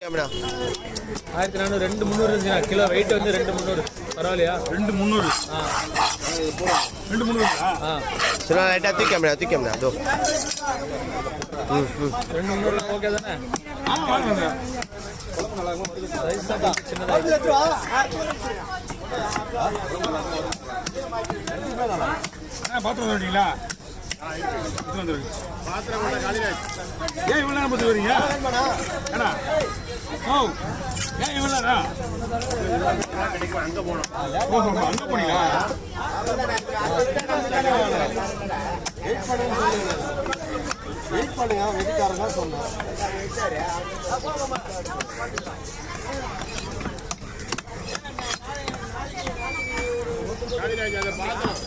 1400 2 300 kilo weight வந்து 2 300 பரவாயில்லையா 2 300 2 300 चलो लाइट आती कैमरा दो 2 300 ஓகே தானே வாங்க சைஸ் தான் சின்னதா பாத்ரூம் வரீங்களா பாத்ரூம் கூட காலியா ஏன் இவ்வளவு நேரம் போட்டு வரீங்க ஏடா ஓ ஏன் இவ்வளவு நேரம் அங்க போறோம் ஓஹோ அங்க போறீங்களா வெயிட் பண்ணுங்க வெயிட்காரங்க சொன்னாங்க காலியா ஜாத பாத்ரூம்